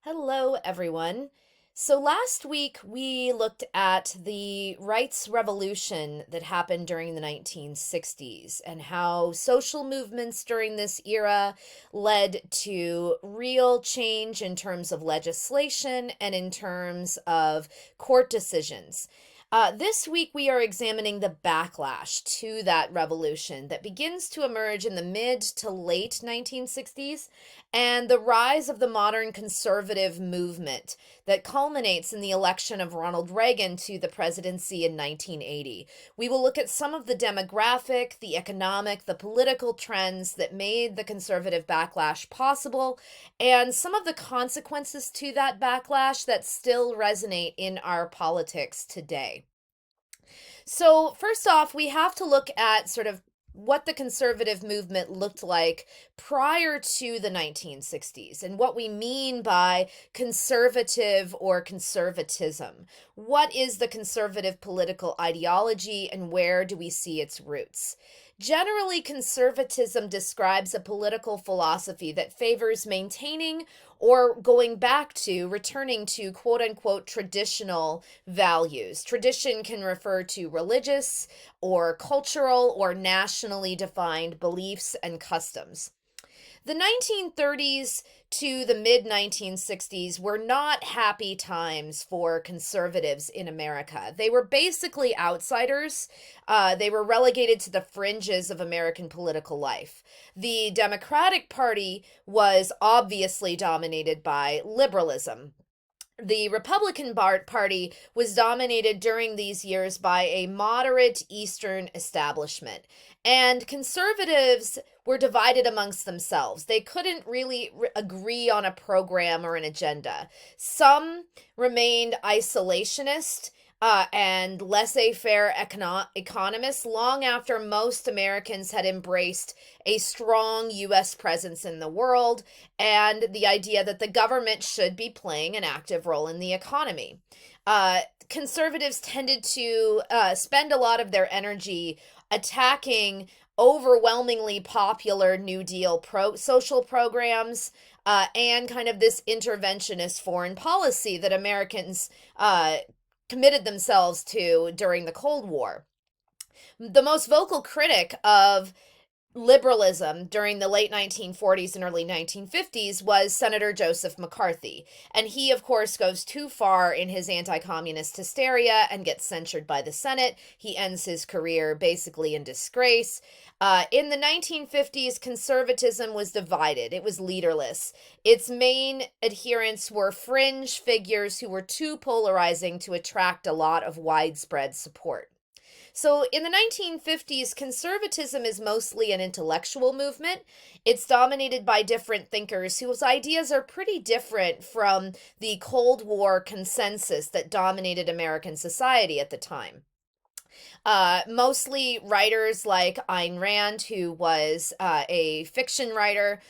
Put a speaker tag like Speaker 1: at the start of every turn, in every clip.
Speaker 1: Hello, everyone. So last week we looked at the rights revolution that happened during the 1960s and how social movements during this era led to real change in terms of legislation and in terms of court decisions. This week, we are examining the backlash to that revolution that begins to emerge in the mid to late 1960s and the rise of the modern conservative movement that culminates in the election of Ronald Reagan to the presidency in 1980. We will look at some of the demographic, the economic, the political trends that made the conservative backlash possible, and some of the consequences to that backlash that still resonate in our politics today. So, first off, we have to look at sort of what the conservative movement looked like prior to the 1960s and what we mean by conservative or conservatism. What is the conservative political ideology and where do we see its roots? Generally, conservatism describes a political philosophy that favors maintaining or going back to, returning to quote unquote traditional values. Tradition can refer to religious or cultural or nationally defined beliefs and customs. The 1930s to the mid 1960s were not happy times for conservatives in America. They were basically outsiders. They were relegated to the fringes of American political life. The Democratic Party was obviously dominated by liberalism. The Republican Party was dominated during these years by a moderate Eastern establishment, and conservatives were divided amongst themselves. They couldn't really agree on a program or an agenda. Some remained isolationist and laissez-faire economists long after most Americans had embraced a strong U.S. presence in the world and the idea that the government should be playing an active role in the economy. Conservatives tended to spend a lot of their energy attacking overwhelmingly popular New Deal social programs and kind of this interventionist foreign policy that Americans committed themselves to during the Cold War. The most vocal critic of liberalism during the late 1940s and early 1950s was Senator Joseph McCarthy. And he, of course, goes too far in his anti communist hysteria and gets censured by the Senate. He ends his career basically in disgrace. In the 1950s, conservatism was divided. It was leaderless. Its main adherents were fringe figures who were too polarizing to attract a lot of widespread support. So in the 1950s, conservatism is mostly an intellectual movement. It's dominated by different thinkers whose ideas are pretty different from the Cold War consensus that dominated American society at the time. Mostly writers like Ayn Rand, who was a fiction writer.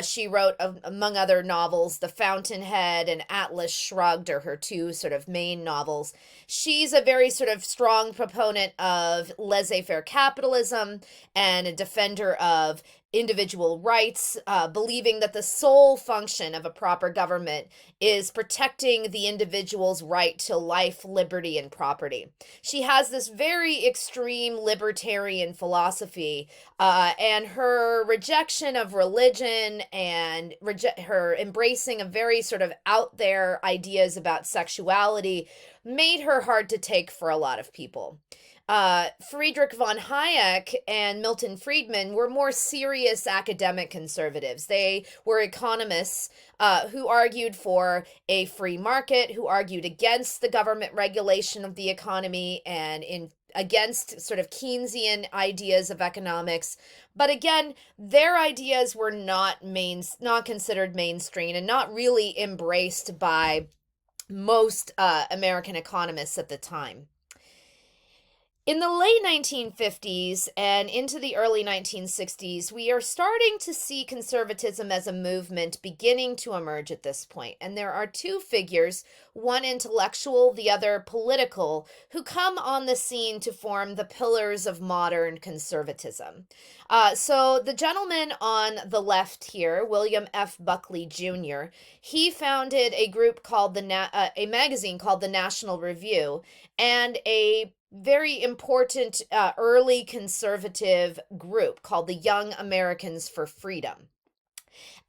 Speaker 1: She wrote, among other novels, The Fountainhead and Atlas Shrugged are her two sort of main novels. She's a very sort of strong proponent of laissez-faire capitalism and a defender of individual rights, believing that the sole function of a proper government is protecting the individual's right to life, liberty, and property. She has this very extreme libertarian philosophy, and her rejection of religion and her embracing of very sort of out there ideas about sexuality made her hard to take for a lot of people. Friedrich von Hayek and Milton Friedman were more serious academic conservatives. They were economists who argued for a free market, who argued against the government regulation of the economy and against sort of Keynesian ideas of economics. But again, their ideas were not considered mainstream and not really embraced by most American economists at the time. In the late 1950s and into the early 1960s, we are starting to see conservatism as a movement beginning to emerge at this point. And there are two figures, one intellectual, the other political, who come on the scene to form the pillars of modern conservatism. So the gentleman on the left here, William F. Buckley Jr., he founded a group called a magazine called the National Review, and a very important early conservative group called the Young Americans for Freedom.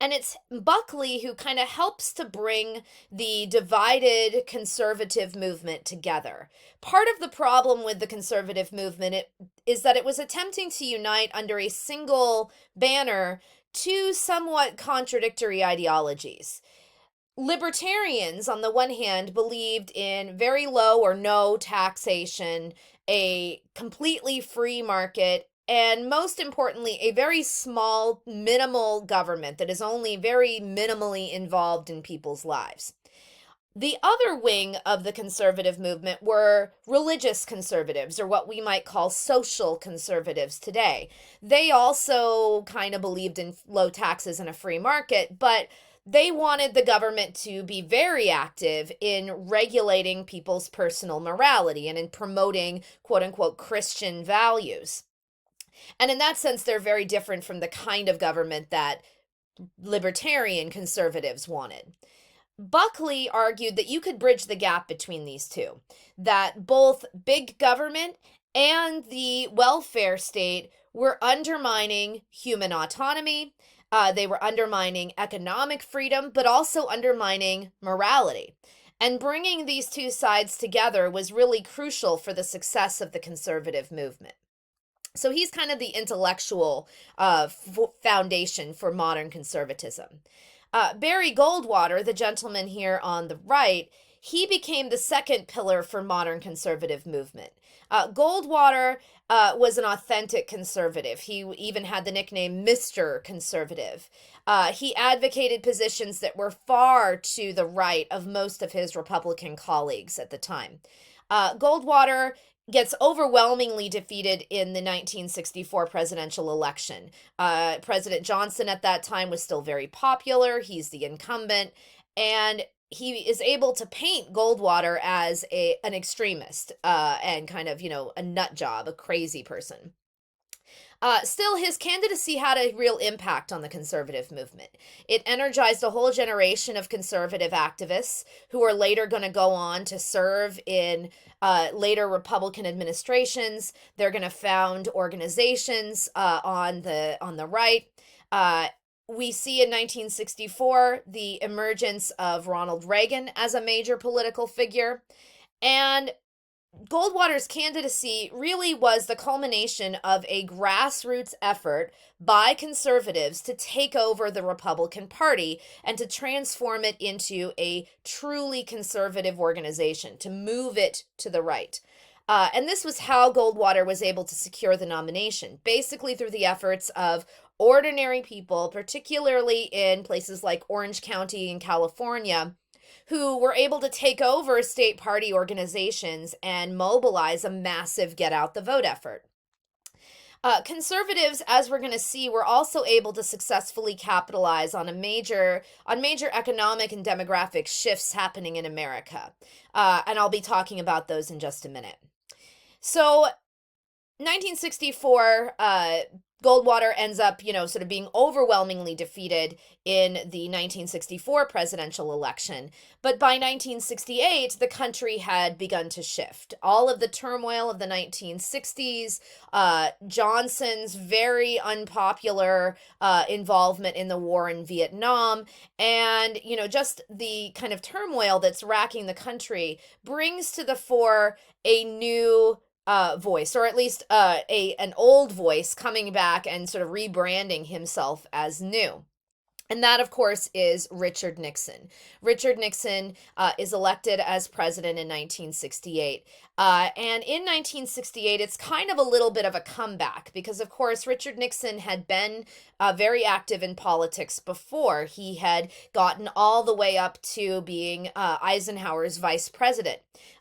Speaker 1: And it's Buckley who kind of helps to bring the divided conservative movement together. Part of the problem with the conservative movement is that it was attempting to unite under a single banner two somewhat contradictory ideologies. Libertarians, on the one hand, believed in very low or no taxation, a completely free market, and most importantly, a very small, minimal government that is only very minimally involved in people's lives. The other wing of the conservative movement were religious conservatives, or what we might call social conservatives today. They also kind of believed in low taxes and a free market, but they wanted the government to be very active in regulating people's personal morality and in promoting quote unquote Christian values. And in that sense, they're very different from the kind of government that libertarian conservatives wanted. Buckley argued that you could bridge the gap between these two, that both big government and the welfare state were undermining human autonomy. They were undermining economic freedom, but also undermining morality. And bringing these two sides together was really crucial for the success of the conservative movement. So he's kind of the intellectual foundation for modern conservatism. Barry Goldwater, the gentleman here on the right, he became the second pillar for modern conservative movement. Goldwater was an authentic conservative. He even had the nickname Mr. Conservative. He advocated positions that were far to the right of most of his Republican colleagues at the time. Goldwater gets overwhelmingly defeated in the 1964 presidential election. President Johnson at that time was still very popular. He's the incumbent, and he is able to paint Goldwater as an extremist and kind of, a nut job, a crazy person. Still, his candidacy had a real impact on the conservative movement. It energized a whole generation of conservative activists who are later going to go on to serve in later Republican administrations. They're going to found organizations on the right. We see in 1964 the emergence of Ronald Reagan as a major political figure. And Goldwater's candidacy really was the culmination of a grassroots effort by conservatives to take over the Republican Party and to transform it into a truly conservative organization, to move it to the right. And this was how Goldwater was able to secure the nomination, basically through the efforts of ordinary people, particularly in places like Orange County in California, who were able to take over state party organizations and mobilize a massive get out the vote effort. Conservatives, as we're going to see, were also able to successfully capitalize on major economic and demographic shifts happening in America. And I'll be talking about those in just a minute. So 1964, Goldwater ends up, sort of being overwhelmingly defeated in the 1964 presidential election. But by 1968, the country had begun to shift. All of the turmoil of the 1960s, Johnson's very unpopular involvement in the war in Vietnam, and, just the kind of turmoil that's racking the country brings to the fore a new voice, or at least an old voice coming back and sort of rebranding himself as new. And that, of course, is Richard Nixon. Richard Nixon is elected as president in 1968. And in 1968, it's kind of a little bit of a comeback because, of course, Richard Nixon had been very active in politics before. He had gotten all the way up to being Eisenhower's vice president.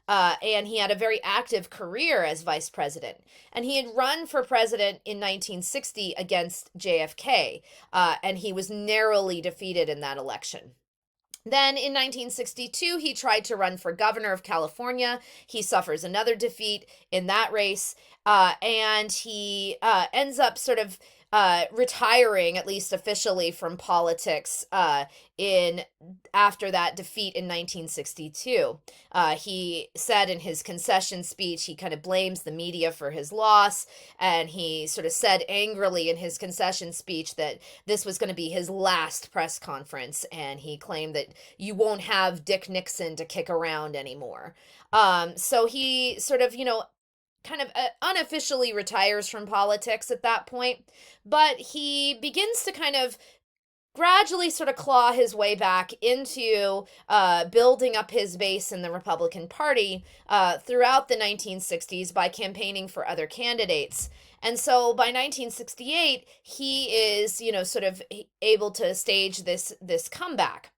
Speaker 1: And he had a very active career as vice president. And he had run for president in 1960 against JFK, and he was narrowly defeated in that election. Then in 1962, he tried to run for governor of California. He suffers another defeat in that race, and he ends up sort of retiring, at least officially, from politics in after that defeat in 1962. He said in his concession speech, he kind of blames the media for his loss, and he sort of said angrily in his concession speech that this was going to be his last press conference, and he claimed that you won't have Dick Nixon to kick around anymore. So he sort of, kind of unofficially retires from politics at that point, but he begins to kind of gradually sort of claw his way back into building up his base in the Republican Party throughout the 1960s by campaigning for other candidates. And so by 1968, he is, sort of able to stage this comeback.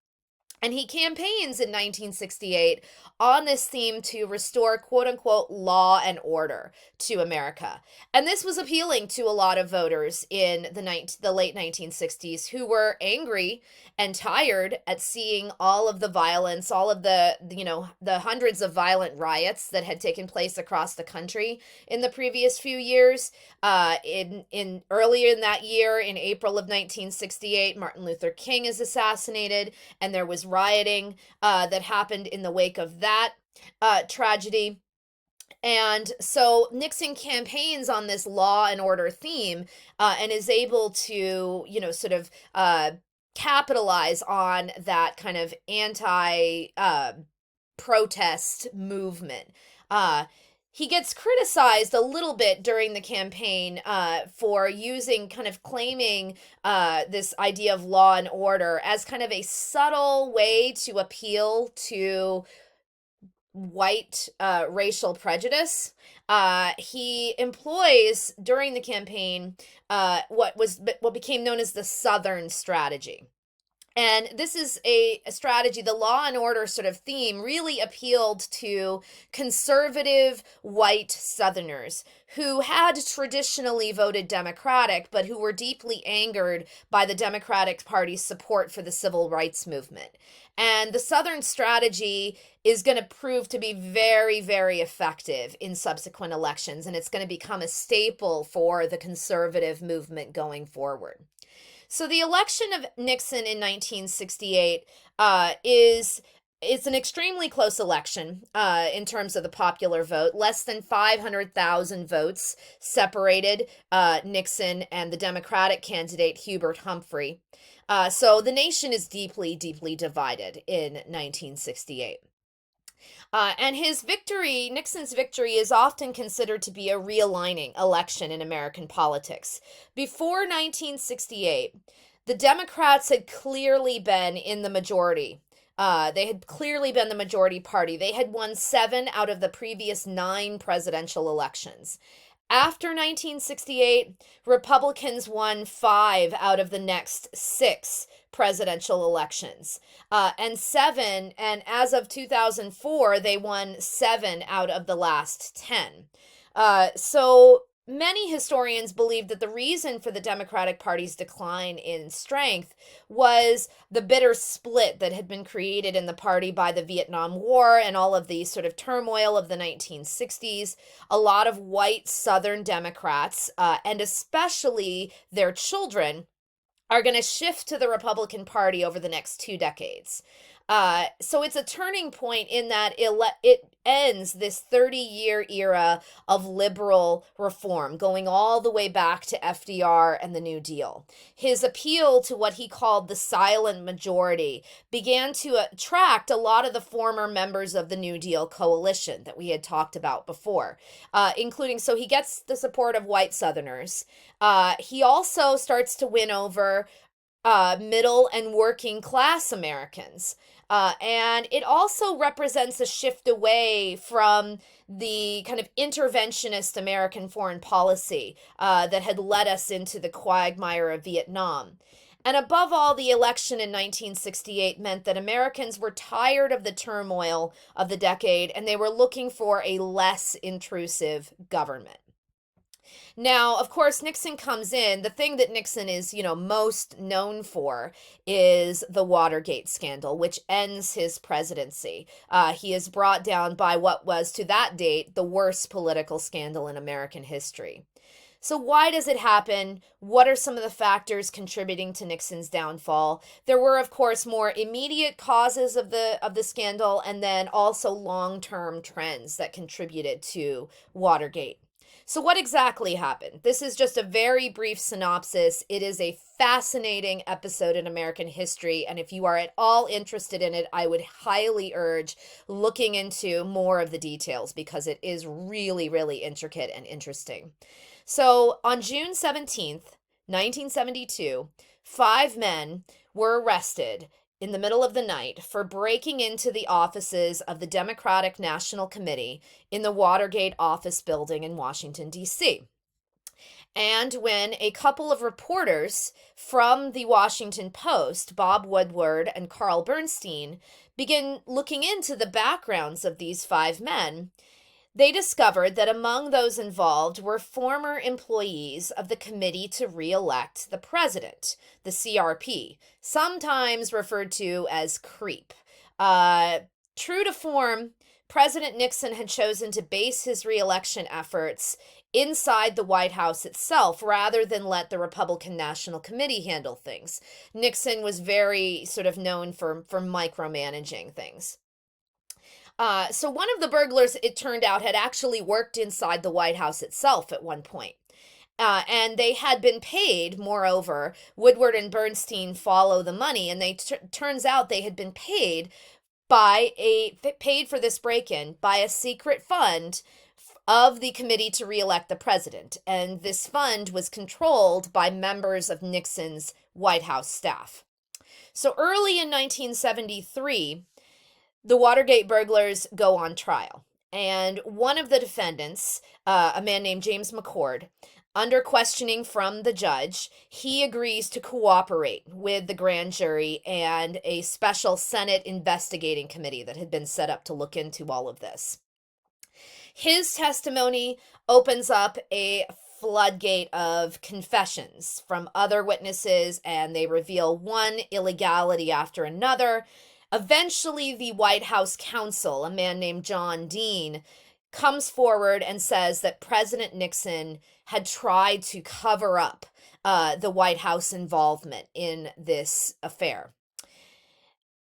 Speaker 1: And he campaigns in 1968 on this theme to restore quote unquote law and order to America. And this was appealing to a lot of voters in the late 1960s who were angry and tired at seeing all of the violence, all of the hundreds of violent riots that had taken place across the country in the previous few years. In earlier in that year, in April of 1968, Martin Luther King is assassinated, and there was rioting that happened in the wake of that tragedy. And so Nixon campaigns on this law and order theme and is able to, sort of capitalize on that kind of anti-protest movement. He gets criticized a little bit during the campaign for claiming this idea of law and order as kind of a subtle way to appeal to white racial prejudice. He employs during the campaign what became known as the Southern strategy. And this is a strategy, the law and order sort of theme really appealed to conservative white Southerners who had traditionally voted Democratic, but who were deeply angered by the Democratic Party's support for the civil rights movement. And the Southern strategy is going to prove to be very, very effective in subsequent elections, and it's going to become a staple for the conservative movement going forward. So the election of Nixon in 1968 it's an extremely close election in terms of the popular vote. Less than 500,000 votes separated Nixon and the Democratic candidate Hubert Humphrey. So the nation is deeply, deeply divided in 1968. And Nixon's victory, is often considered to be a realigning election in American politics. Before 1968, the Democrats had clearly been in the majority. They had clearly been the majority party. They had won 7 out of the previous 9 presidential elections. After 1968, Republicans won 5 out of the next 6 presidential elections. And as of 2004, they won 7 out of the last 10. So many historians believe that the reason for the Democratic Party's decline in strength was the bitter split that had been created in the party by the Vietnam War and all of the sort of turmoil of the 1960s. A lot of white Southern Democrats, and especially their children, are going to shift to the Republican Party over the next 2 decades. So it's a turning point in that it ends this 30-year era of liberal reform, going all the way back to FDR and the New Deal. His appeal to what he called the silent majority began to attract a lot of the former members of the New Deal coalition that we had talked about before, so he gets the support of white Southerners. He also starts to win over middle and working class Americans. And it also represents a shift away from the kind of interventionist American foreign policy that had led us into the quagmire of Vietnam. And above all, the election in 1968 meant that Americans were tired of the turmoil of the decade and they were looking for a less intrusive government. Now, of course, Nixon comes in. The thing that Nixon is, most known for is the Watergate scandal, which ends his presidency. He is brought down by what was, to that date, the worst political scandal in American history. So why does it happen? What are some of the factors contributing to Nixon's downfall? There were, of course, more immediate causes of the scandal, and then also long-term trends that contributed to Watergate. So what exactly happened? This is just a very brief synopsis. It is a fascinating episode in American history, and if you are at all interested in it, I would highly urge looking into more of the details because it is really, really intricate and interesting. So on June 17th, 1972, 5 men were arrested in the middle of the night for breaking into the offices of the Democratic National Committee in the Watergate office building in Washington, D.C. And when a couple of reporters from the Washington Post, Bob Woodward and Carl Bernstein, begin looking into the backgrounds of these 5 men, they discovered that among those involved were former employees of the Committee to Re-elect the President, the CRP, sometimes referred to as CREEP. True to form, President Nixon had chosen to base his re-election efforts inside the White House itself rather than let the Republican National Committee handle things. Nixon was very sort of known for micromanaging things. So one of the burglars, it turned out, had actually worked inside the White House itself at one point. And they had been paid, moreover. Woodward and Bernstein follow the money, and turns out they had been paid for this break-in by a secret fund of the Committee to Re-elect the President. And this fund was controlled by members of Nixon's White House staff. So early in 1973, the Watergate burglars go on trial. And one of the defendants, a man named James McCord, under questioning from the judge, he agrees to cooperate with the grand jury and a special Senate investigating committee that had been set up to look into all of this. His testimony opens up a floodgate of confessions from other witnesses, and they reveal one illegality after another. Eventually, the White House counsel, a man named John Dean, comes forward and says that President Nixon had tried to cover up the White House involvement in this affair.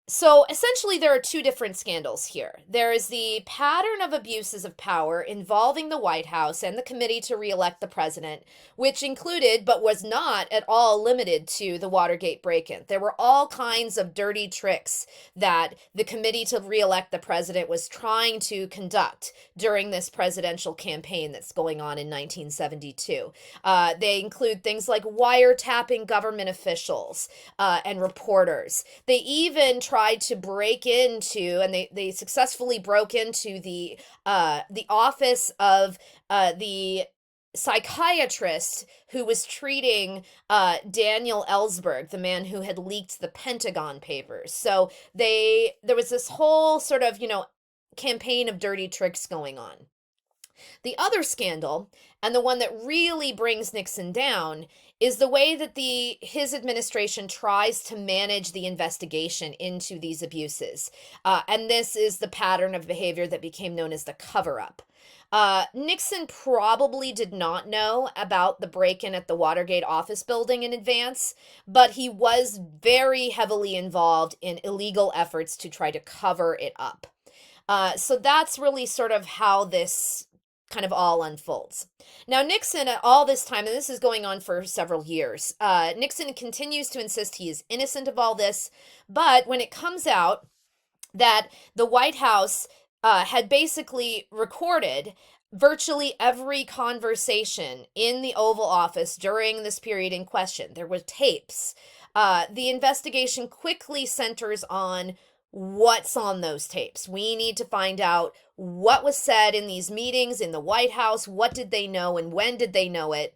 Speaker 1: So essentially, there are two different scandals here. There is the pattern of abuses of power involving the White House and the Committee to Re-elect the President, which included, but was not at all limited to, the Watergate break-in. There were all kinds of dirty tricks that the Committee to Re-elect the President was trying to conduct during this presidential campaign that's going on in 1972. They include things like wiretapping government officials and reporters. They even tried to break into, and they successfully broke into the office of the psychiatrist who was treating Daniel Ellsberg, the man who had leaked the Pentagon Papers. So there was this whole sort of, campaign of dirty tricks going on. The other scandal, and the one that really brings Nixon down, is the way that his administration tries to manage the investigation into these abuses. And this is the pattern of behavior that became known as the cover-up. Nixon probably did not know about the break-in at the Watergate office building in advance, but he was very heavily involved in illegal efforts to try to cover it up. So that's really sort of how this kind of all unfolds. Now, Nixon, at all this time, and this is going on for several years, Nixon continues to insist he is innocent of all this, but when it comes out that the White House had basically recorded virtually every conversation in the Oval Office during this period in question, there were tapes. The investigation quickly centers on what's on those tapes. We need to find out what was said in these meetings in the White House. What did they know and when did they know it?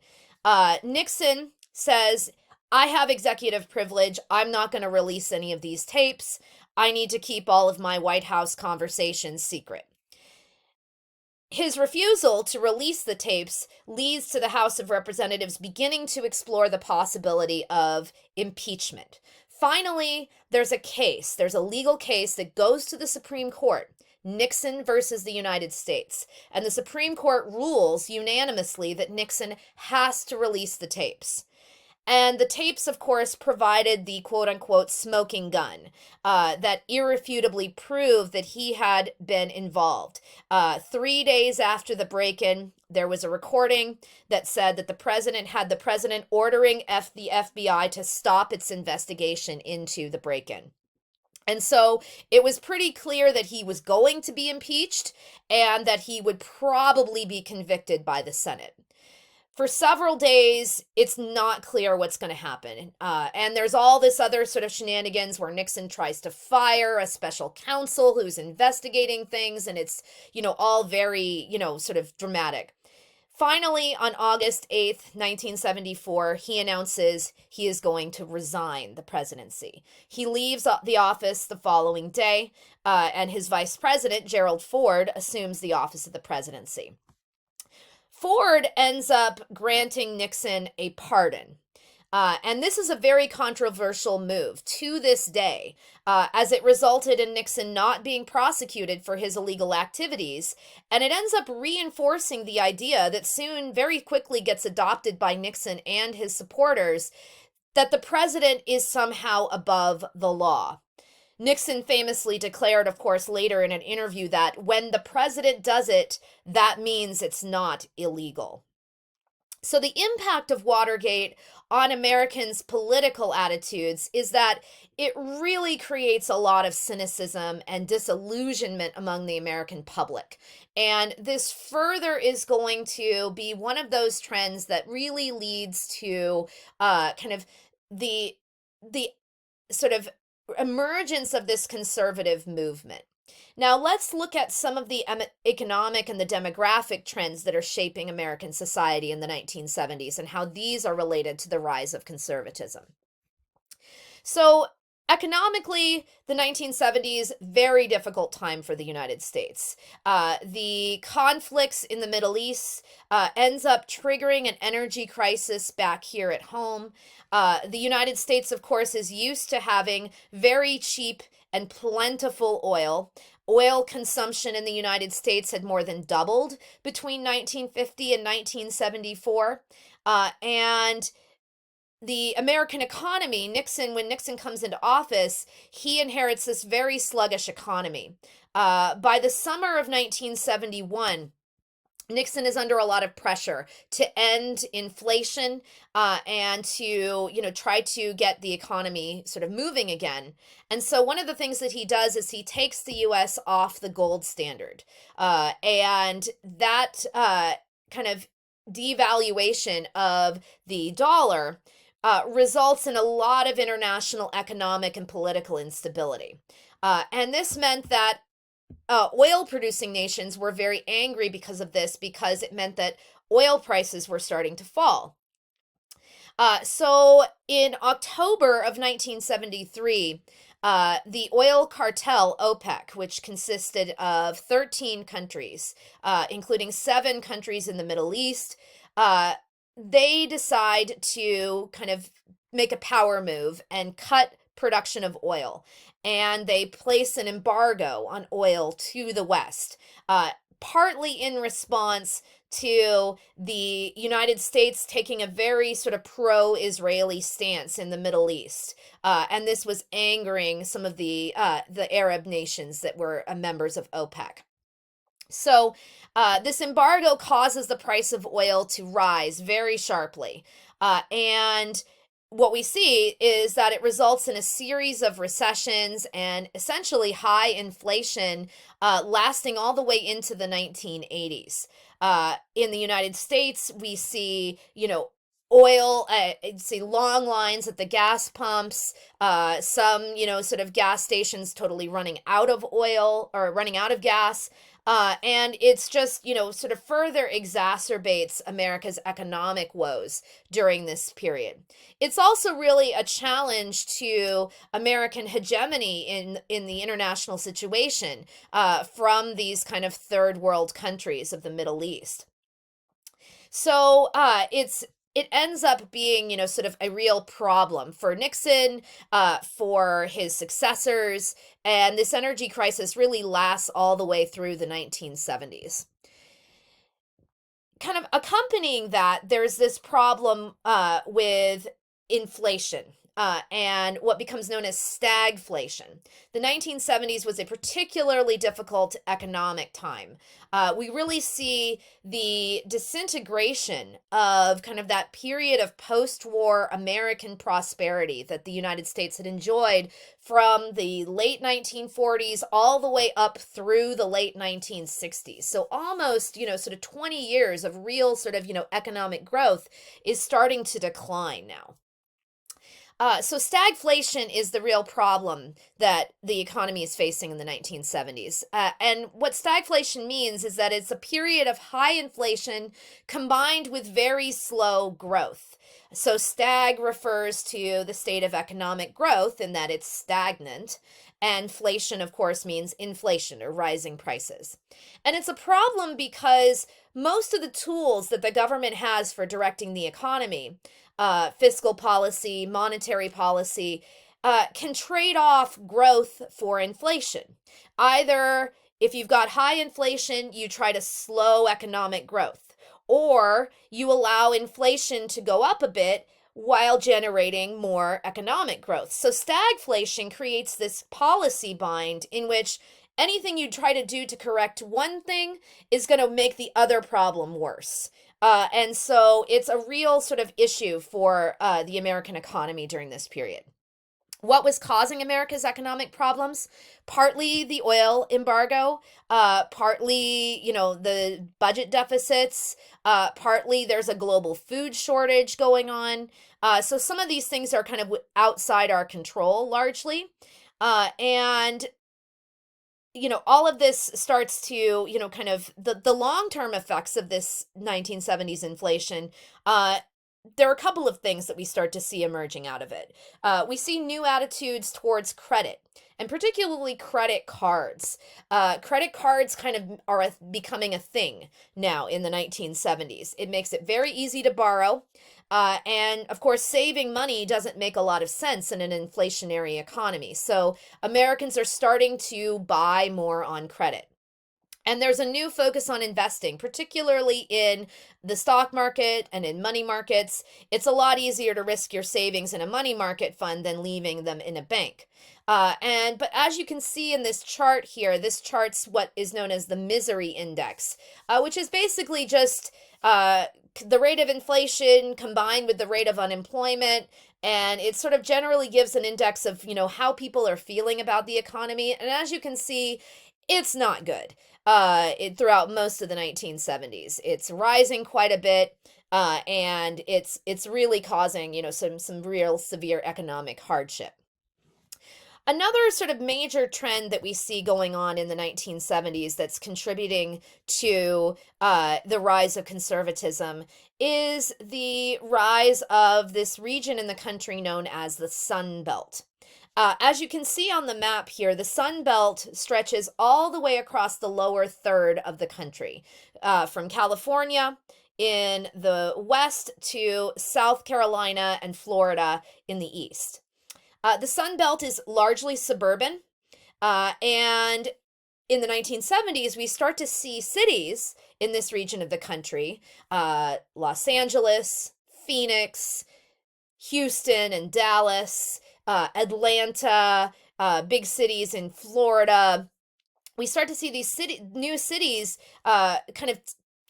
Speaker 1: Nixon says, I have executive privilege. I'm not going to release any of these tapes. I need to keep all of my White House conversations secret. His refusal to release the tapes leads to the House of Representatives beginning to explore the possibility of impeachment. Finally, there's a legal case that goes to the Supreme Court, Nixon versus the United States. And the Supreme Court rules unanimously that Nixon has to release the tapes. And the tapes, of course, provided the quote unquote smoking gun that irrefutably proved that he had been involved. 3 days after the break in, there was a recording that said that the president ordering the FBI to stop its investigation into the break in. And so it was pretty clear that he was going to be impeached and that he would probably be convicted by the Senate. For several days, it's not clear what's going to happen. And there's all this other sort of shenanigans where Nixon tries to fire a special counsel who's investigating things, and it's, all very, sort of dramatic. Finally, on August 8th, 1974, he announces he is going to resign the presidency. He leaves the office the following day, and his vice president, Gerald Ford, assumes the office of the presidency. Ford ends up granting Nixon a pardon. And this is a very controversial move to this day, as it resulted in Nixon not being prosecuted for his illegal activities. And it ends up reinforcing the idea that soon, very quickly gets adopted by Nixon and his supporters, that the president is somehow above the law. Nixon famously declared, of course, later in an interview that when the president does it, that means it's not illegal. So the impact of Watergate on Americans' political attitudes is that it really creates a lot of cynicism and disillusionment among the American public. And this further is going to be one of those trends that really leads to kind of the sort of emergence of this conservative movement. Now, let's look at some of the economic and the demographic trends that are shaping American society in the 1970s and how these are related to the rise of conservatism. So, economically, the 1970s, very difficult time for the United States. The conflicts in the Middle East ends up triggering an energy crisis back here at home. The United States, of course, is used to having very cheap and plentiful oil. Oil consumption in the United States had more than doubled between 1950 and 1974. And the American economy, when Nixon comes into office, he inherits this very sluggish economy. By the summer of 1971, Nixon is under a lot of pressure to end inflation and to, try to get the economy sort of moving again. And so one of the things that he does is he takes the U.S. off the gold standard. And that kind of devaluation of the dollar results in a lot of international economic and political instability. And this meant that oil-producing nations were very angry because of this, because it meant that oil prices were starting to fall. So in October of 1973, the oil cartel OPEC, which consisted of 13 countries, including 7 countries in the Middle East, they decide to kind of make a power move and cut production of oil. And they place an embargo on oil to the West, partly in response to the United States taking a very sort of pro-Israeli stance in the Middle East. And this was angering some of the Arab nations that were members of OPEC. So this embargo causes the price of oil to rise very sharply. And what we see is that it results in a series of recessions and essentially high inflation lasting all the way into the 1980s. In the United States, we see, oil, see long lines at the gas pumps, some, sort of gas stations totally running out of oil or running out of gas. And it's just, sort of further exacerbates America's economic woes during this period. It's also really a challenge to American hegemony in the international situation from these kind of third world countries of the Middle East. So it ends up being, sort of a real problem for Nixon, for his successors, and this energy crisis really lasts all the way through the 1970s. Kind of accompanying that, there's this problem with inflation. And what becomes known as stagflation. The 1970s was a particularly difficult economic time. We really see the disintegration of kind of that period of post-war American prosperity that the United States had enjoyed from the late 1940s all the way up through the late 1960s. So almost, sort of 20 years of real sort of, economic growth is starting to decline now. So stagflation is the real problem that the economy is facing in the 1970s. And what stagflation means is that it's a period of high inflation combined with very slow growth. So stag refers to the state of economic growth in that it's stagnant. And inflation, of course, means inflation or rising prices. And it's a problem because most of the tools that the government has for directing the economy, fiscal policy, monetary policy, can trade off growth for inflation. Either if you've got high inflation, you try to slow economic growth, or you allow inflation to go up a bit while generating more economic growth. So stagflation creates this policy bind in which anything you try to do to correct one thing is going to make the other problem worse. And so it's a real sort of issue for the American economy during this period. What was causing America's economic problems? Partly the oil embargo, partly, the budget deficits, partly there's a global food shortage going on. So some of these things are kind of outside our control largely. And all of this starts to, kind of the long-term effects of this 1970s inflation. There are a couple of things that we start to see emerging out of it. We see new attitudes towards credit, and particularly credit cards. Credit cards kind of are becoming a thing now in the 1970s. It makes it very easy to borrow. And of course, saving money doesn't make a lot of sense in an inflationary economy. So Americans are starting to buy more on credit. And there's a new focus on investing, particularly in the stock market and in money markets. It's a lot easier to risk your savings in a money market fund than leaving them in a bank. But as you can see in this chart here, this chart's what is known as the misery index, which is basically just the rate of inflation combined with the rate of unemployment. And it sort of generally gives an index of, how people are feeling about the economy. And as you can see, it's not good throughout most of the 1970s. It's rising quite a bit, and it's really causing, some real severe economic hardship. Another sort of major trend that we see going on in the 1970s that's contributing to the rise of conservatism is the rise of this region in the country known as the Sun Belt. As you can see on the map here, the Sun Belt stretches all the way across the lower third of the country, from California in the west to South Carolina and Florida in the east. The Sun Belt is largely suburban, and in the 1970s, we start to see cities in this region of the country, Los Angeles, Phoenix, Houston and Dallas, Atlanta, big cities in Florida. We start to see these new cities kind of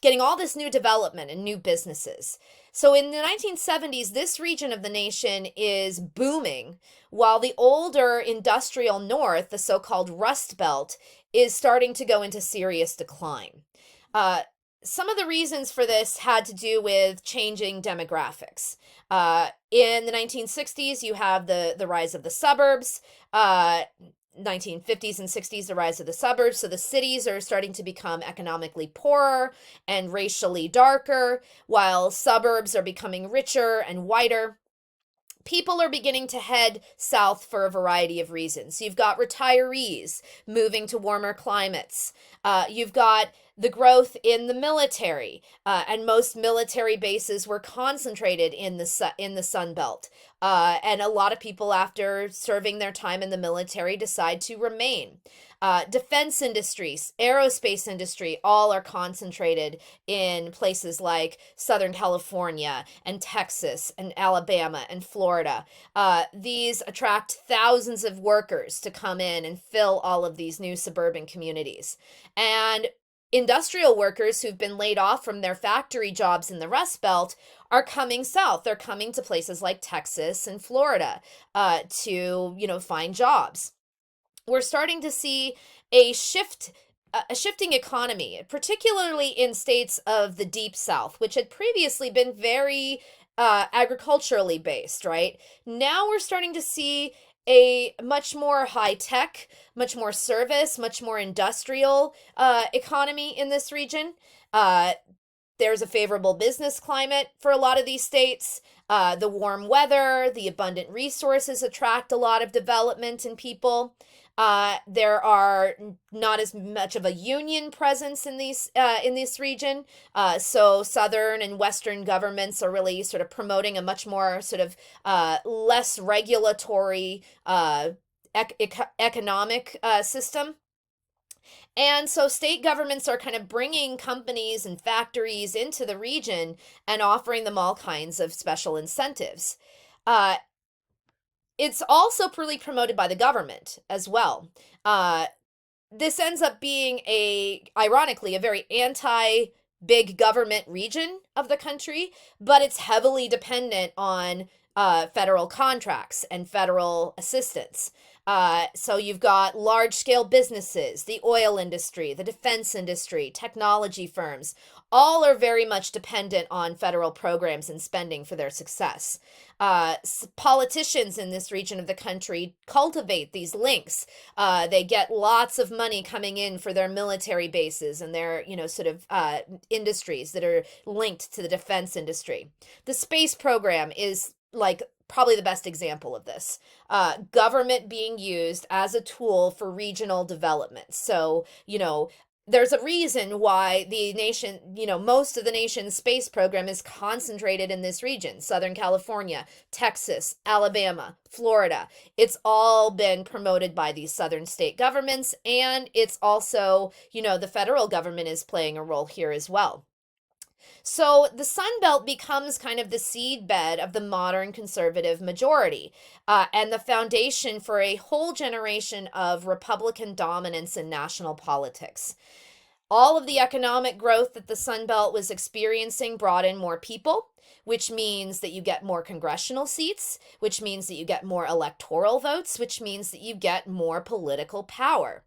Speaker 1: getting all this new development and new businesses. So in the 1970s, this region of the nation is booming, while the older industrial north, the so-called Rust Belt, is starting to go into serious decline. some of the reasons for this had to do with changing demographics. In the 1960s, you have the rise of the suburbs. 1950s and 60s, the rise of the suburbs. So the cities are starting to become economically poorer and racially darker, while suburbs are becoming richer and whiter. People are beginning to head south for a variety of reasons. You've got retirees moving to warmer climates. You've got the growth in the military, and most military bases were concentrated in the Sun Belt. And a lot of people, after serving their time in the military, decide to remain. Defense industries, aerospace industry, all are concentrated in places like Southern California and Texas and Alabama and Florida. These attract thousands of workers to come in and fill all of these new suburban communities. And industrial workers who've been laid off from their factory jobs in the Rust Belt are coming south. They're coming to places like Texas and Florida to find jobs. We're starting to see a shifting economy, particularly in states of the Deep South, which had previously been very agriculturally based, right? Now we're starting to see a much more high tech, much more service, much more industrial economy in this region. There's a favorable business climate for a lot of these states. The warm weather, the abundant resources attract a lot of development and people. There are not as much of a union presence in this region. So southern and western governments are really sort of promoting a much more sort of less regulatory economic system. And so state governments are kind of bringing companies and factories into the region and offering them all kinds of special incentives. Uh, it's also really promoted by the government as well. This ends up being ironically, a very anti-big government region of the country, but it's heavily dependent on federal contracts and federal assistance. So you've got large-scale businesses, the oil industry, the defense industry, technology firms, all are very much dependent on federal programs and spending for their success. Politicians in this region of the country cultivate these links. They get lots of money coming in for their military bases and their, sort of industries that are linked to the defense industry. The space program is like probably the best example of this. Government being used as a tool for regional development. So, there's a reason why the nation, most of the nation's space program is concentrated in this region: Southern California, Texas, Alabama, Florida. It's all been promoted by these southern state governments, and it's also, the federal government is playing a role here as well. So the Sun Belt becomes kind of the seedbed of the modern conservative majority, and the foundation for a whole generation of Republican dominance in national politics. All of the economic growth that the Sun Belt was experiencing brought in more people, which means that you get more congressional seats, which means that you get more electoral votes, which means that you get more political power.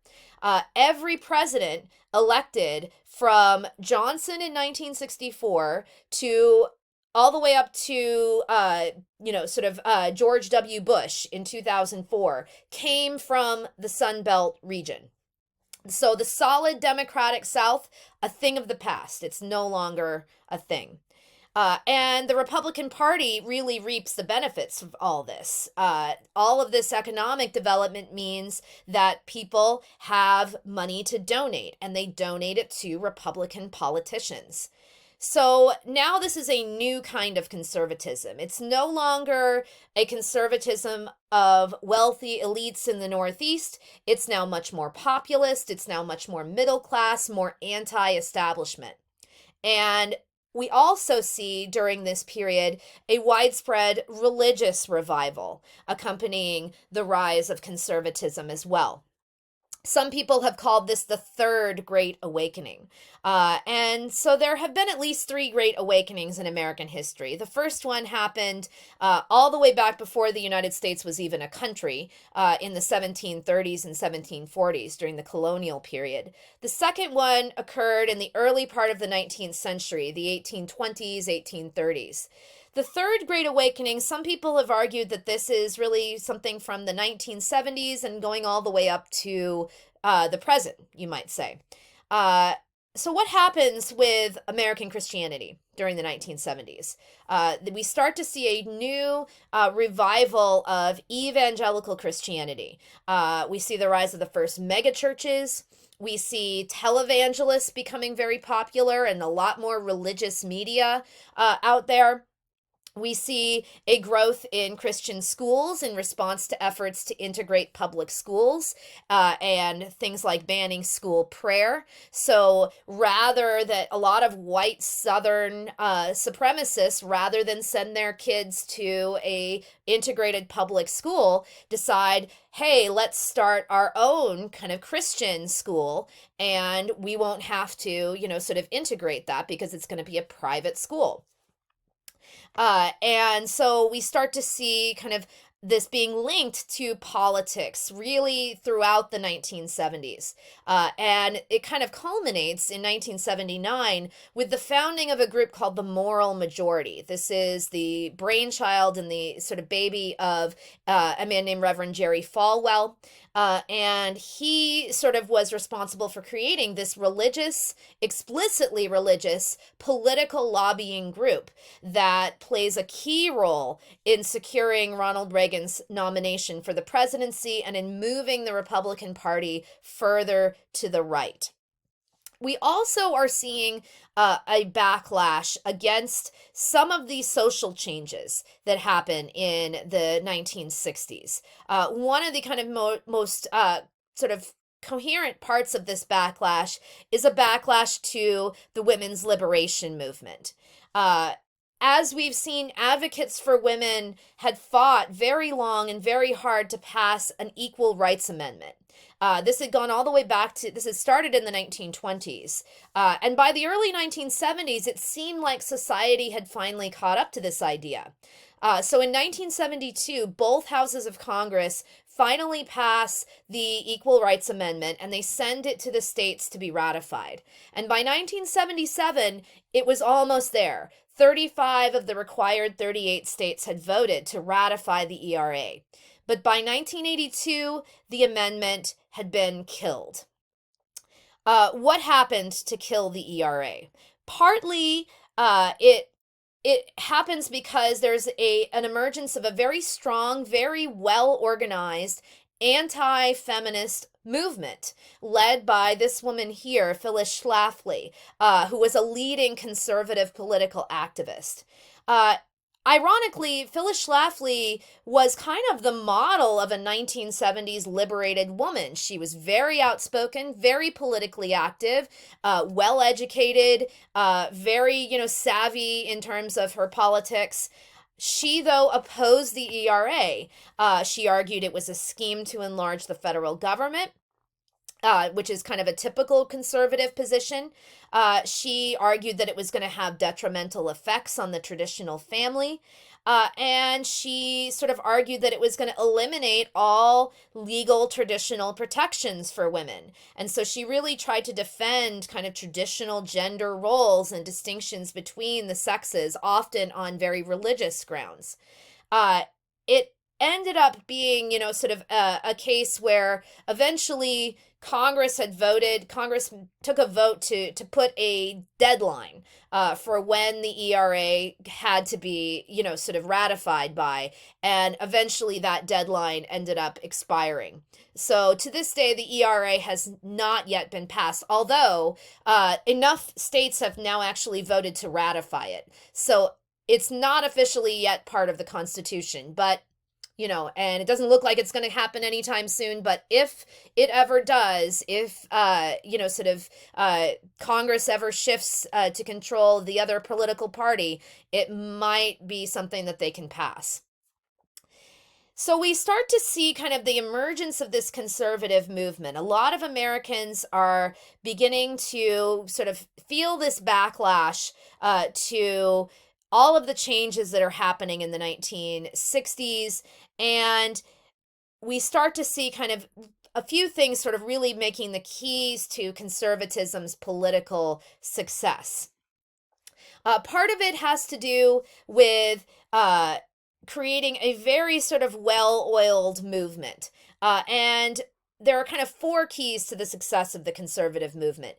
Speaker 1: Every president elected from Johnson in 1964 to all the way up to George W. Bush in 2004 came from the Sun Belt region. So the solid Democratic South, a thing of the past. It's no longer a thing. And the Republican Party really reaps the benefits of all this. All of this economic development means that people have money to donate, and they donate it to Republican politicians. So now this is a new kind of conservatism. It's no longer a conservatism of wealthy elites in the Northeast. It's now much more populist. It's now much more middle class, more anti-establishment. And we also see during this period a widespread religious revival accompanying the rise of conservatism as well. Some people have called this the Third Great Awakening. And so there have been at least three Great Awakenings in American history. The first one happened all the way back before the United States was even a country, in the 1730s and 1740s during the colonial period. The second one occurred in the early part of the 19th century, the 1820s, 1830s. The Third Great Awakening, some people have argued that this is really something from the 1970s and going all the way up to the present, you might say. Uh, so, what happens with American Christianity during the 1970s? We start to see a new revival of evangelical Christianity. We see the rise of the first megachurches. We see televangelists becoming very popular and a lot more religious media out there. We see a growth in Christian schools in response to efforts to integrate public schools and things like banning school prayer. So rather that a lot of white Southern supremacists, rather than send their kids to a integrated public school, decide, hey, let's start our own kind of Christian school, and we won't have to, sort of integrate that because it's going to be a private school. And so we start to see kind of this being linked to politics really throughout the 1970s. And it kind of culminates in 1979 with the founding of a group called the Moral Majority. This is the brainchild and the sort of baby of a man named Reverend Jerry Falwell. And he sort of was responsible for creating this religious, explicitly religious, political lobbying group that plays a key role in securing Ronald Reagan's nomination for the presidency and in moving the Republican Party further to the right. We also are seeing a backlash against some of these social changes that happen in the 1960s. One of the kind of most sort of coherent parts of this backlash is a backlash to the women's liberation movement. As we've seen, advocates for women had fought very long and very hard to pass an equal rights amendment. This had gone all the way back to, this had started in the 1920s. And by the early 1970s, it seemed like society had finally caught up to this idea. So in 1972, both houses of Congress finally pass the Equal Rights Amendment and they send it to the states to be ratified. And by 1977, it was almost there. 35 of the required 38 states had voted to ratify the ERA. But by 1982, the amendment had been killed. What happened to kill the ERA? Partly, it happens because there's an emergence of a very strong, very well-organized anti-feminist movement led by this woman here, Phyllis Schlafly, who was a leading conservative political activist. Ironically, Phyllis Schlafly was kind of the model of a 1970s liberated woman. She was very outspoken, very politically active, well-educated, very, savvy in terms of her politics. She, though, opposed the ERA. She argued it was a scheme to enlarge the federal government. Which is kind of a typical conservative position. She argued that it was going to have detrimental effects on the traditional family. And she sort of argued that it was going to eliminate all legal traditional protections for women. And so she really tried to defend kind of traditional gender roles and distinctions between the sexes, often on very religious grounds. It ended up being, sort of a case where eventually Congress took a vote to put a deadline for when the ERA had to be, sort of ratified by, and eventually that deadline ended up expiring. So to this day, the ERA has not yet been passed, although enough states have now actually voted to ratify it. So it's not officially yet part of the Constitution, but and it doesn't look like it's going to happen anytime soon, but if it ever does, if, Congress ever shifts to control the other political party, it might be something that they can pass. So we start to see kind of the emergence of this conservative movement. A lot of Americans are beginning to sort of feel this backlash to all of the changes that are happening in the 1960s. And we start to see kind of a few things sort of really making the keys to conservatism's political success. Part of it has to do with creating a very sort of well-oiled movement. And there are kind of four keys to the success of the conservative movement.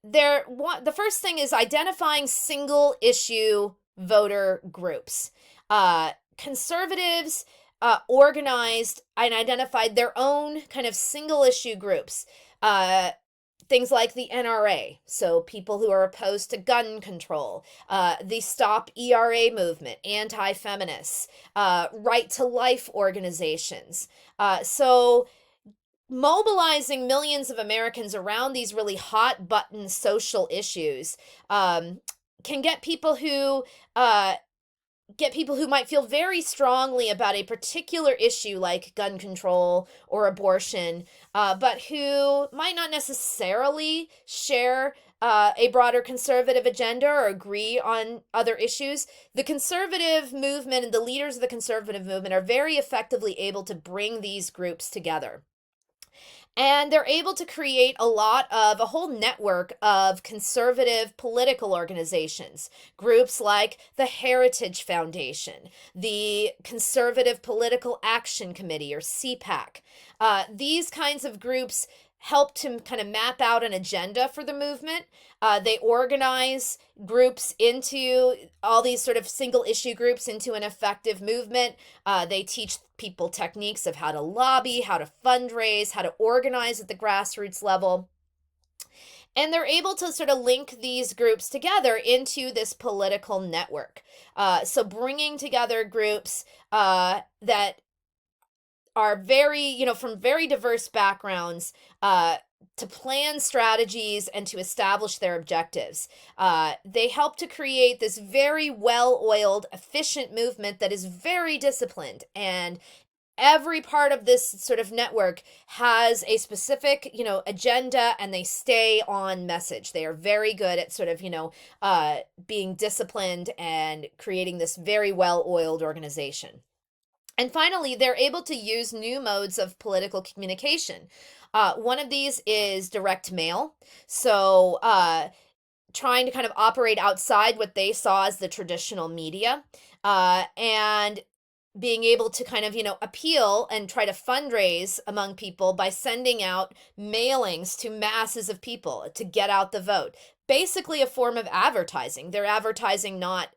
Speaker 1: The first thing is identifying single issue voter groups. Conservatives organized and identified their own kind of single issue groups. Things like the NRA, so people who are opposed to gun control, the Stop ERA movement, anti-feminists, right to life organizations. So mobilizing millions of Americans around these really hot button social issues can get people who might feel very strongly about a particular issue like gun control or abortion, but who might not necessarily share a broader conservative agenda or agree on other issues. The conservative movement and the leaders of the conservative movement are very effectively able to bring these groups together. And they're able to create a whole network of conservative political organizations, groups like the Heritage Foundation, the Conservative Political Action Committee, or CPAC. These kinds of groups help to kind of map out an agenda for the movement. They organize groups into all these sort of single issue groups into an effective movement. They teach people techniques of how to lobby, how to fundraise, how to organize at the grassroots level. And they're able to sort of link these groups together into this political network. So bringing together groups that are from very diverse backgrounds to plan strategies and to establish their objectives. They help to create this very well-oiled, efficient movement that is very disciplined, and every part of this sort of network has a specific, agenda, and they stay on message. They are very good at sort of, being disciplined and creating this very well-oiled organization. And finally, they're able to use new modes of political communication. One of these is direct mail. So, trying to kind of operate outside what they saw as the traditional media, and being able to kind of, appeal and try to fundraise among people by sending out mailings to masses of people to get out the vote. Basically, a form of advertising. They're advertising not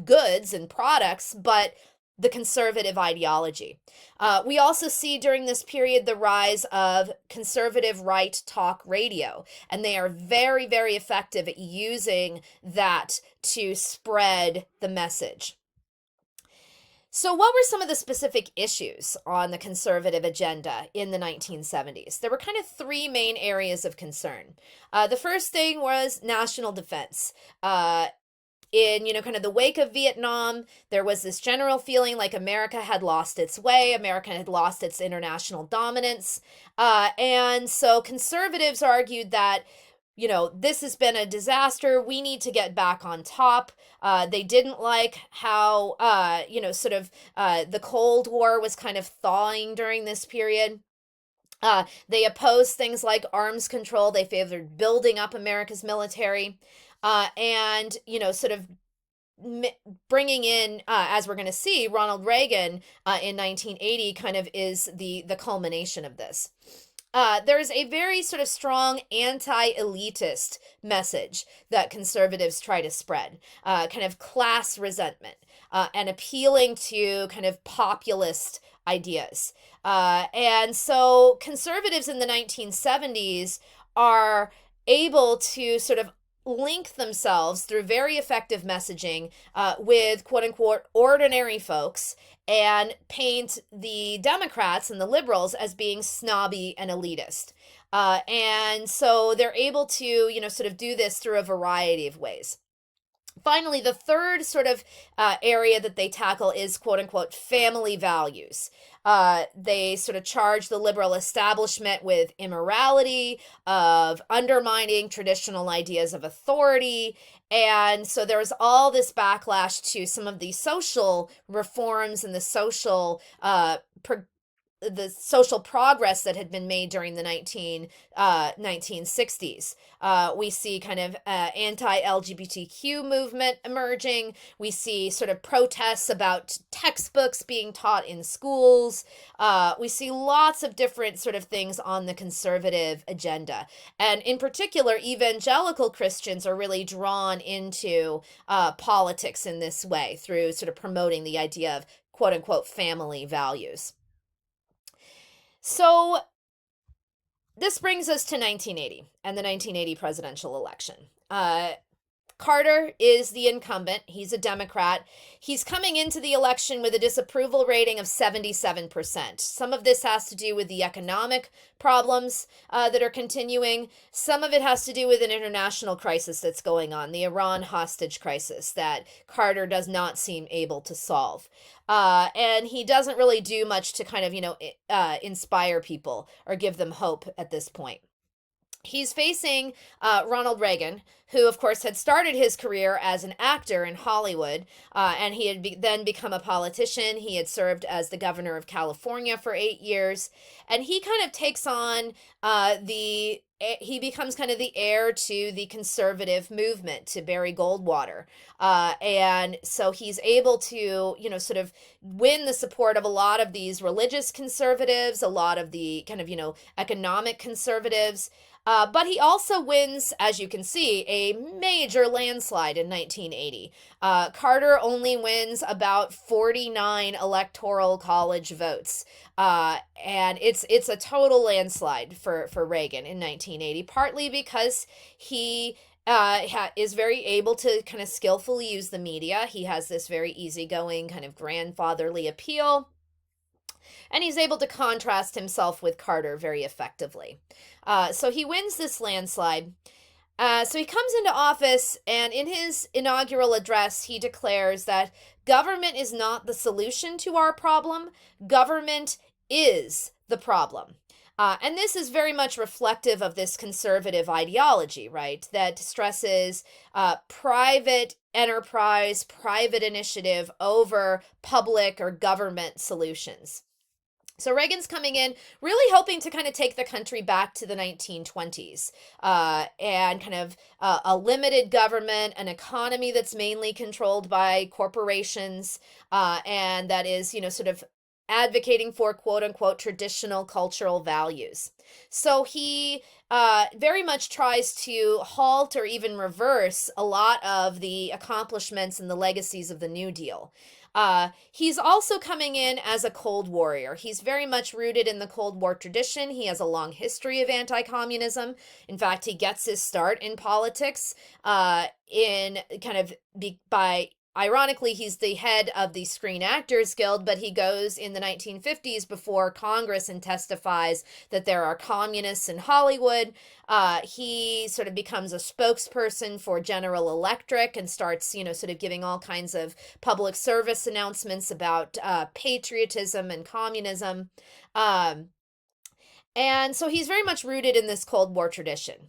Speaker 1: goods and products, but the conservative ideology. We also see during this period the rise of conservative right talk radio, and they are very, very effective at using that to spread the message. So what were some of the specific issues on the conservative agenda in the 1970s? There were kind of three main areas of concern. The first thing was national defense. In kind of the wake of Vietnam, there was this general feeling like America had lost its way, America had lost its international dominance, and so conservatives argued that this has been a disaster. We need to get back on top. They didn't like how the Cold War was kind of thawing during this period. They opposed things like arms control. They favored building up America's military. And sort of bringing in, as we're going to see, Ronald Reagan in 1980 kind of is the culmination of this. There's a very sort of strong anti-elitist message that conservatives try to spread, kind of class resentment, and appealing to kind of populist ideas. And so conservatives in the 1970s are able to sort of link themselves through very effective messaging with quote unquote ordinary folks, and paint the Democrats and the liberals as being snobby and elitist. And so they're able to, sort of do this through a variety of ways. Finally, the third sort of area that they tackle is quote unquote family values. They sort of charge the liberal establishment with immorality, of undermining traditional ideas of authority. And so there's all this backlash to some of the social reforms and the social progress that had been made during the 1960s. We see kind of anti-LGBTQ movement emerging. We see sort of protests about textbooks being taught in schools. We see lots of different sort of things on the conservative agenda. And in particular, evangelical Christians are really drawn into politics in this way through sort of promoting the idea of quote unquote family values. So this brings us to 1980 and the 1980 presidential election. Carter is the incumbent. He's a Democrat. He's coming into the election with a disapproval rating of 77%. Some of this has to do with the economic problems that are continuing. Some of it has to do with an international crisis that's going on, the Iran hostage crisis that Carter does not seem able to solve. And he doesn't really do much to kind of, inspire people or give them hope at this point. He's facing Ronald Reagan, who, of course, had started his career as an actor in Hollywood, and he had then become a politician. He had served as the governor of California for 8 years, and he kind of takes on he becomes kind of the heir to the conservative movement, to Barry Goldwater. And so he's able to, sort of win the support of a lot of these religious conservatives, a lot of the kind of, economic conservatives. But he also wins, as you can see, a major landslide in 1980. Carter only wins about 49 electoral college votes. And it's a total landslide for Reagan in 1980, partly because he is very able to kind of skillfully use the media. He has this very easygoing kind of grandfatherly appeal, and he's able to contrast himself with Carter very effectively. So he wins this landslide. So he comes into office, and in his inaugural address, he declares that government is not the solution to our problem. Government is the problem. And this is very much reflective of this conservative ideology, right? That stresses private enterprise, private initiative over public or government solutions. So Reagan's coming in really hoping to kind of take the country back to the 1920s and kind of a limited government, an economy that's mainly controlled by corporations, and that is, sort of advocating for quote unquote traditional cultural values. So he very much tries to halt or even reverse a lot of the accomplishments and the legacies of the New Deal. He's also coming in as a Cold Warrior. He's very much rooted in the Cold War tradition. He has a long history of anti-communism. In fact, he gets his start in politics in kind of by ironically, he's the head of the Screen Actors Guild, but he goes in the 1950s before Congress and testifies that there are communists in Hollywood. He sort of becomes a spokesperson for General Electric and starts, sort of giving all kinds of public service announcements about patriotism and communism. And so he's very much rooted in this Cold War tradition.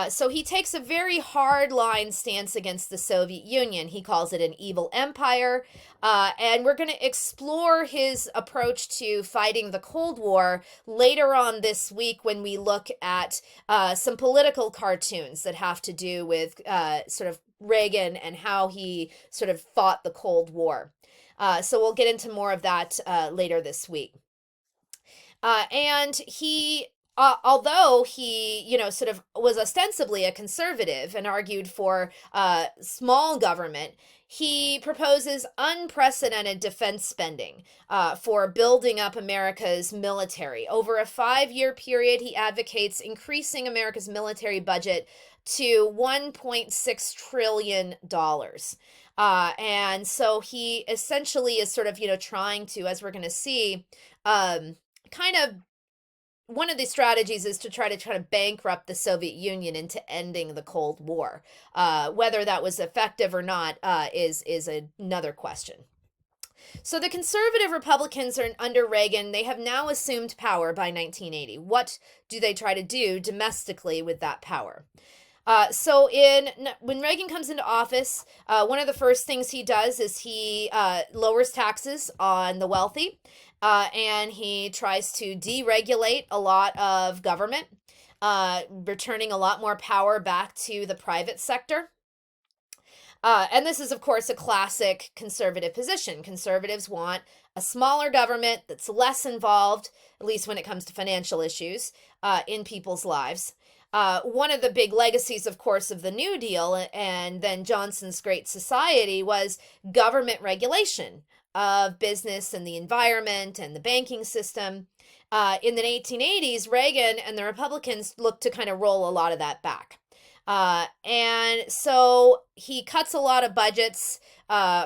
Speaker 1: So he takes a very hard-line stance against the Soviet Union. He calls it an evil empire. And we're going to explore his approach to fighting the Cold War later on this week when we look at some political cartoons that have to do with sort of Reagan and how he sort of fought the Cold War. So we'll get into more of that later this week. And he although he, sort of was ostensibly a conservative and argued for small government, he proposes unprecedented defense spending for building up America's military. Over a 5-year period, he advocates increasing America's military budget to $1.6 trillion. And so he essentially is sort of, trying to, as we're going to see, kind of one of the strategies is to try to bankrupt the Soviet Union into ending the Cold War. Whether that was effective or not is another question. So the conservative Republicans are under Reagan. They have now assumed power by 1980. What do they try to do domestically with that power? When Reagan comes into office, one of the first things he does is he lowers taxes on the wealthy, and he tries to deregulate a lot of government, returning a lot more power back to the private sector. And this is, of course, a classic conservative position. Conservatives want a smaller government that's less involved, at least when it comes to financial issues, in people's lives. One of the big legacies, of course, of the New Deal and then Johnson's Great Society was government regulation of business and the environment and the banking system. In the 1880s, Reagan and the Republicans looked to kind of roll a lot of that back. And so he cuts a lot of budgets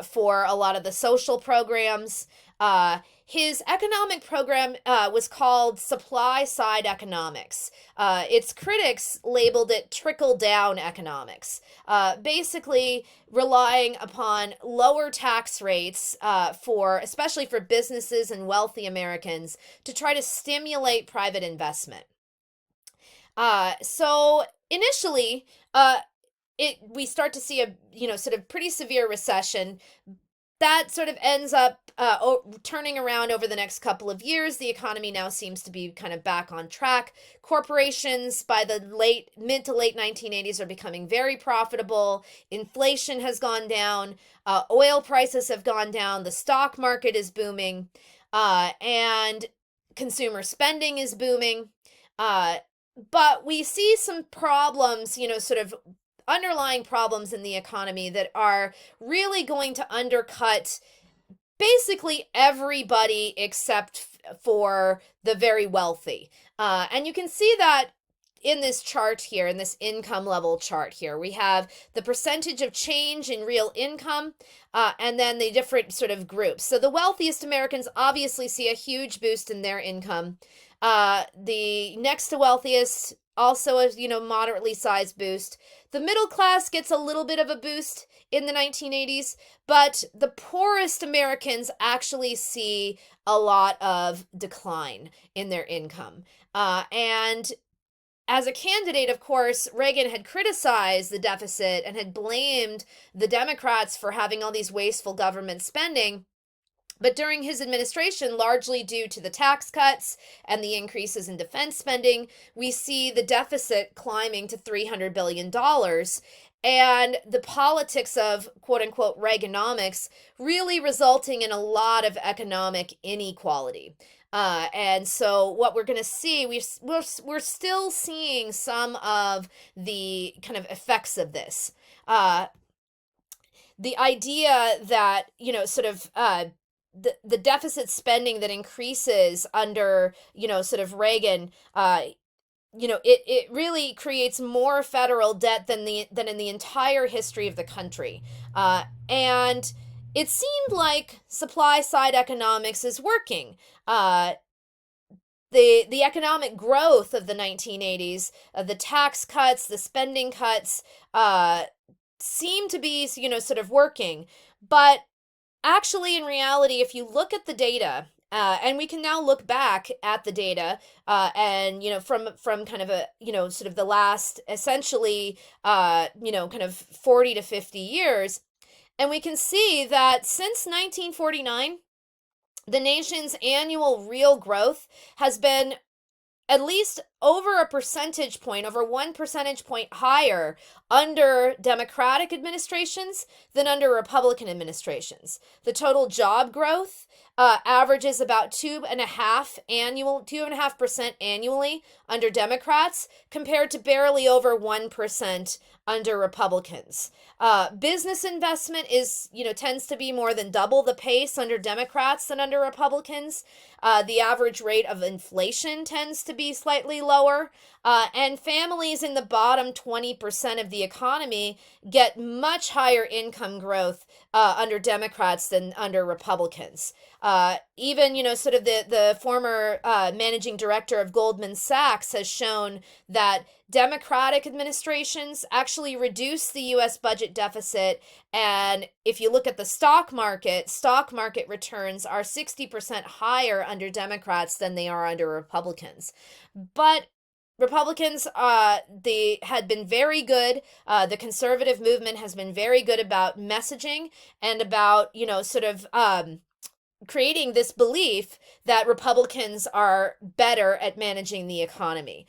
Speaker 1: for a lot of the social programs. His economic program was called supply side economics. Its critics labeled it trickle down economics, basically relying upon lower tax rates especially for businesses and wealthy Americans to try to stimulate private investment. So initially, we start to see a sort of pretty severe recession that sort of ends up turning around over the next couple of years. The economy now seems to be kind of back on track. Corporations by the mid to late 1980s are becoming very profitable. Inflation has gone down. Oil prices have gone down. The stock market is booming, and consumer spending is booming. But we see some problems, sort of underlying problems in the economy that are really going to undercut basically everybody except for the very wealthy. And you can see that in this chart here, in this income level chart here. We have the percentage of change in real income, and then the different sort of groups. So the wealthiest Americans obviously see a huge boost in their income. The next to wealthiest, also a moderately sized boost. The middle class gets a little bit of a boost in the 1980s, but the poorest Americans actually see a lot of decline in their income. And as a candidate, of course, Reagan had criticized the deficit and had blamed the Democrats for having all these wasteful government spending. But during his administration, largely due to the tax cuts and the increases in defense spending, we see the deficit climbing to $300 billion. And the politics of quote unquote Reaganomics really resulting in a lot of economic inequality. And so what we're going to see, we're still seeing some of the kind of effects of this. The idea that, sort of the deficit spending that increases under, sort of Reagan, it really creates more federal debt than in the entire history of the country. And it seemed like supply side economics is working. The economic growth of the 1980s, the tax cuts, the spending cuts, seem to be, sort of working. But actually, in reality, if you look at the data, and we can now look back at the data, and from kind of a sort of the last essentially kind of 40 to 50 years, and we can see that since 1949, the nation's annual real growth has been at least over a percentage point, over 1 percentage point higher under Democratic administrations than under Republican administrations. The total job growth averages about 2.5% annually under Democrats, compared to barely over 1% under Republicans. Business investment tends to be more than double the pace under Democrats than under Republicans. The average rate of inflation tends to be slightly lower. And families in the bottom 20% of the economy get much higher income growth under Democrats than under Republicans. even, sort of the former managing director of Goldman Sachs has shown that Democratic administrations actually reduce the US budget deficit. And if you look at the stock market returns are 60% higher under Democrats than they are under Republicans. But Republicans, they had been very good. The conservative movement has been very good about messaging and about, sort of creating this belief that Republicans are better at managing the economy,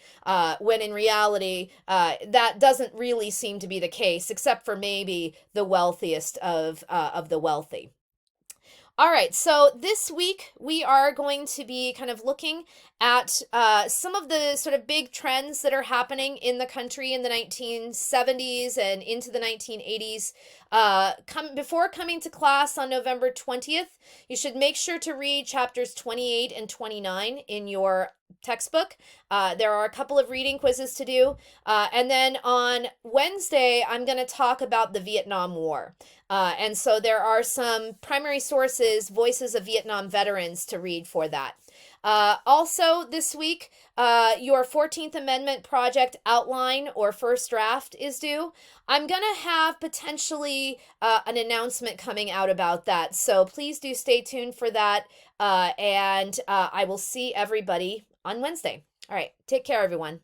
Speaker 1: when in reality, that doesn't really seem to be the case, except for maybe the wealthiest of the wealthy. All right, so this week we are going to be kind of looking at some of the sort of big trends that are happening in the country in the 1970s and into the 1980s. Before coming to class on November 20th, you should make sure to read chapters 28 and 29 in your textbook. There are a couple of reading quizzes to do. And then on Wednesday, I'm going to talk about the Vietnam War. And so there are some primary sources, voices of Vietnam veterans to read for that. Also this week, your 14th Amendment project outline or first draft is due. I'm going to have potentially an announcement coming out about that. So please do stay tuned for that. And I will see everybody on Wednesday. All right. Take care, everyone.